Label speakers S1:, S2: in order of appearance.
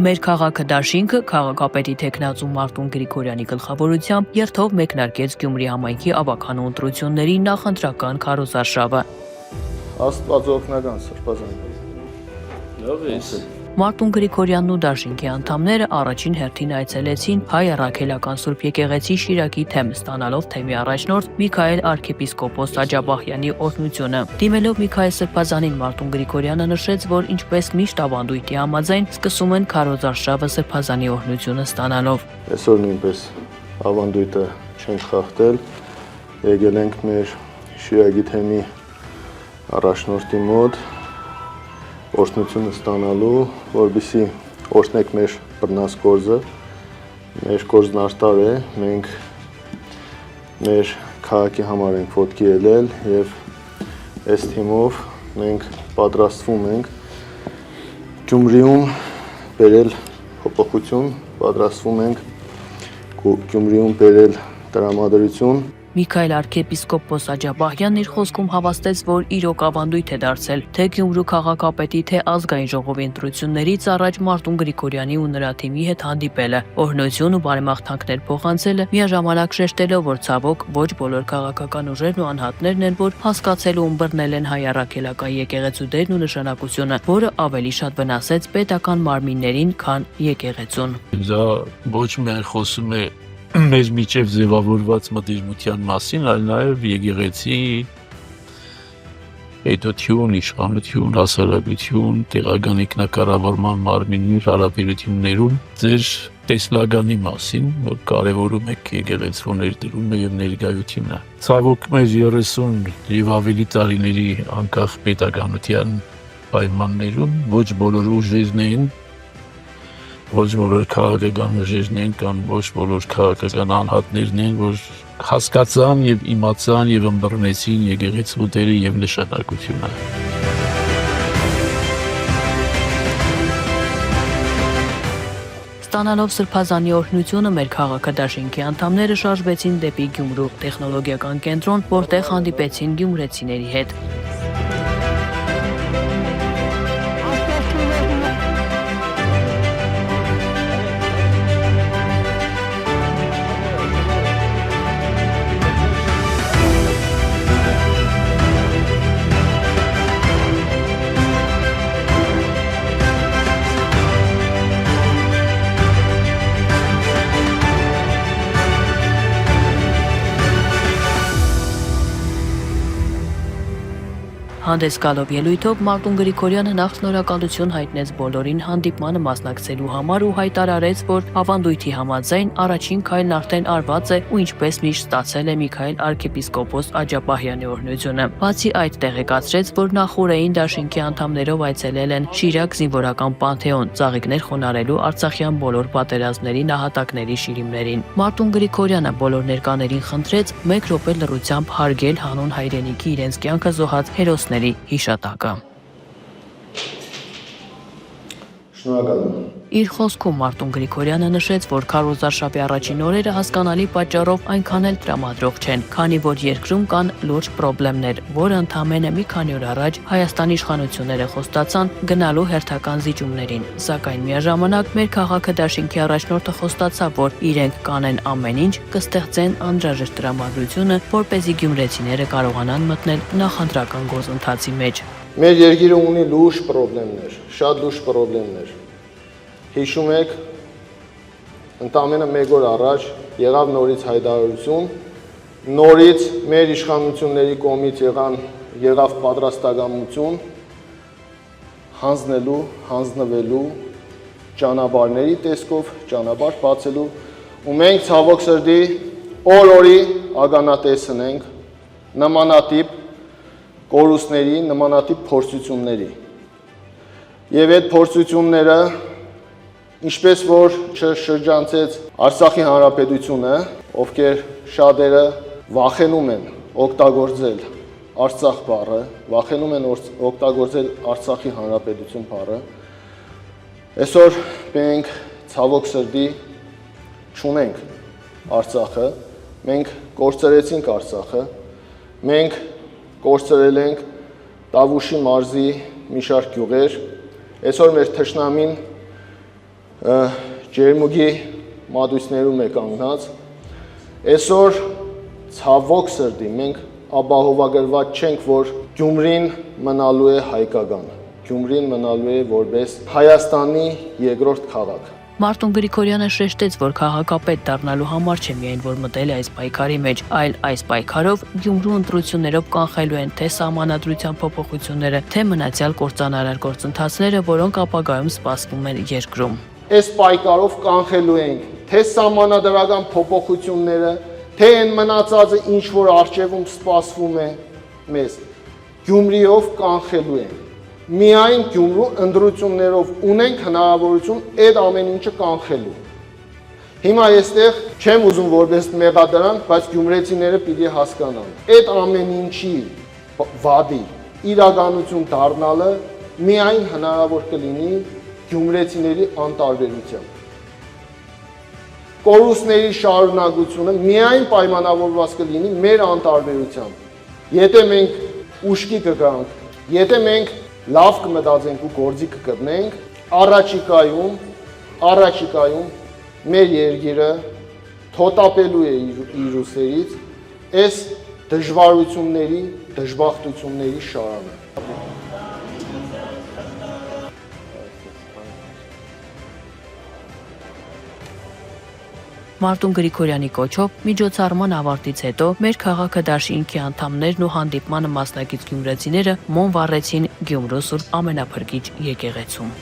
S1: Մեր քաղաքը դաշինքը քաղաքապետի թեկնածու Մարտուն Գրիգորյանի գլխավորությամբ երթով մեկնարկեց Գյումրի համայնքի ավագանու ընտրությունների նախընտրական քարոզարշավը։
S2: Աստվածօգնական սրբազան։
S3: Լավ է։
S1: Մարտուն Գրիգորյանն ու դաշինքի անդամները առաջին հերթին այցելեցին հայ առաքելական Սուրբ եկեղեցի Շիրակի թեմ, ստանալով թեմի առաջնորդ Միքայել arczepiskopos Աջաբահյանի օրհնությունը։ Դիմելով Միքայել Սրբազանին Մարտուն Գրիգորյանը նշեց, որ ինչպես միշտ ավանդույթի համաձայն սկսում են քարոզարշավը Սրբազանի օրհնությունը ստանալով։
S2: Այսօր նույնպես ավանդույթը չենք խախտել, եկել ենք մեր Շիրակի թեմի առաջնորդի մոտ օրհնությունը ստանալու, որպեսզի օրհնեք մեր բռնած գործը, մեր գործն արտար է, մենք մեր քաղաքի համար ենք ոտքի ելել եւ այս թիմով մենք պատրաստվում ենք Գյումրիում բերել փոփոխություն, պատրաստվում ենք Գյումրիում բերել տրամադրություն։
S1: Միքայել arczepiskopos Աջաբահյանն իր խոսքում հավաստեց, որ իրոք ավանդույթ է դարձել, թե Գյումրու քաղաքապետի, թե ազգային ժողովի ընտրություններից առաջ Մարտուն Գրիգորյանի ու նրա թիմի հետ հանդիպելը, օրհնություն ու բարեմաղթանքներ փոխանցելը, միաժամանակ շեշտելով, որ ցավոք ոչ բոլոր քաղաքական ուժերն ու անհատներն են, որ հասկացել ու ըմբռնել են հայ առաքելական եկեղեցու դերն ու նշանակությունը, որը ավելի շատ վնասեց պետական մարմիններին, քան եկեղեցուն։
S3: Դա ոչ միայն խոսում է մեզ միջև ձևավորված մտերմության մասին, այլ նաև եկեղեցի պետություն, իշխանություն, հասարակություն, տեղական ինքնակառավարման մարմինի հարաբերություններում ձեր տեսլականի մասին, որ կարևորում եք եկեղեցու ներդրումը եւ ներկայությունը։ Ցավոք մեր 30 եւ ավելի տարիների անկախ պետականության պայմաններում ոչ բոլոր ուժերն են, ոչ բոլոր քաղաքական ուժերն են կամ ոչ բոլոր քաղաքական անհատներն են, որ հասկացան եւ իմացան եւ ըմբռնեցին եկեղեցու դերը եւ նշանակությունը։
S1: Ստանալով Սրբազանի օրհնությունը մեր քաղաքը դաշինքի անդամները շարժվեցին դեպի Գյումրու տեխնոլոգիական կենտրոն, որտեղ հանդիպեցին գյումրեցիների հետ։ Հանդես գալով ելույթով Մարտուն Գրիգորյանը նախ շնորհակալություն հայտնեց բոլորին հանդիպմանը մասնակցելու համար ու հայտարարեց, որ ավանդույթի համաձայն առաջին քայլն արդեն արված է ու ինչպես միշտ ստացել է Միքայել arczepiskopos Աջաբահյանի օրհնությունը։ Բացի այդ տեղեկացրեց, որ նախօրեին դաշինքի անդամներով այցելել են Շիրակ զինվորական պանթեոն, ծաղիկներ խոնարհելու Արցախյան բոլոր պատերազմների նահատակների շիրիմներին։ Մարտուն Գրիգորյանը բոլոր ներկաներին խնդրեց 1 րոպե լռությամբ հարգել հանուն հայրենիքի իրենց կյանքը զոհած հերոսների հիշատակը։
S2: Շնորհակալ եմ։
S1: Իր խոսքում Մարտուն Գրիգորյանը նշեց, որ քարոզարշավի առաջին օրերը հասկանալի պատճառով այնքան էլ տրամադրող չեն, քանի որ երկրում կան լուրջ խնդիրներ, որը ընդամենը մի քանի օր առաջ Հայաստանի իշխանությունները խոստացան գնալու հերթական զիջումներին, սակայն միաժամանակ մեր քաղաքը դաշինքի առաջնորդը խոստացավ, որ իրենք կանեն ամեն ինչ, կստեղծեն անհրաժեշտ տրամադրությունը, որպեսզի գյումրեցիները կարողանան մտնել նախընտրական գործընթացի մեջ։
S2: Մեր երկիրը ունի լուրջ խնդիրներ, շատ լուրջ խնդիրներ։ Հիշում եք, ընդամենը 1 օր առաջ եղավ նորից հայտարարություն, նորից մեր իշխանությունների կողմից եղավ պատրաստակամություն հանձնվելու ճանապարհների տեսքով ճանապարհ բացելու ու մենք ցավոք սրտի օր-օրի ականատեսն ենք նմանատիպ կորուստների, նմանատիպ փորձությունների։ Եվ այդ փորձությունները, ինչպես որ շրջանցեց Արցախի Հանրապետությունը, ովքեր շատերը վախենում են օգտագործել Արցախ բառը, վախենում են օգտագործել Արցախի Հանրապետություն բառը, այսօր մենք ցավոք սրտի չունենք Արցախը, մենք կորցրեցինք Արցախը, մենք կորցրել ենք Տավուշի մարզի մի շարք գյուղեր, այսօր մեր թշնամին ջերմուկի մատույցներում է կանգնած։ Այսօր ցավոք սրտի մենք ապահովագրված չենք, որ Գյումրին մնալու է հայկական։ Գյումրին մնալու է որպես Հայաստանի երկրորդ քաղաք։
S1: Մարտուն Գրիգորյանը շեշտեց, որ քաղաքապետ դառնալու համար չէ միայն որ մտել է այս պայքարի մեջ, այլ այս պայքարով Գյումրու ընտրություններով կանխելու են թե սահմանադրության փոփոխությունները, թե մնացյալ կործանարար գործընթացները, որոնք ապագայում սպասվում են երկրում։
S2: Այս պայքարով կանխելու ենք թե սահմանադրական փոփոխությունները, թե այն մնացածը, ինչ որ արժևում սպասվում է մեզ, Գյումրիով կանխելու ենք։ Միայն Գյումրու ընտրություններով ունենք հնարավորություն այդ ամեն ինչը կանխելու։ Հիմա այստեղ չեմ ուզում որպես մեղադրանք, բայց գյումրեցիները պիտի հասկանան։ Այդ ամեն ինչի վադի իրականություն դառնալը միայն հնարավոր կլինի գյումրեցիների անտարբերությամբ։ Կորուստների շարունակությունը միայն պայմանավորված կլինի մեր անտարբերությամբ։ Եթե մենք ուշքի կգանք, եթե մենք լավ կմտածենք ու գործի կգտնենք, առաջիկայում մեր երկիրը թոտապելու է իր ուսերից այս դժվարությունների, դժբախտությունների շարանը։
S1: Մարտուն Գրիգորյանի կոչով միջոցառման ավարտից հետո մեր քաղաքը դաշինքի անդամներն ու հանդիպմանը մասնակից գյումրեցիները մոմ վառեցին Գյումրու Սուրբ Ամենափրկիչ եկեղեցում։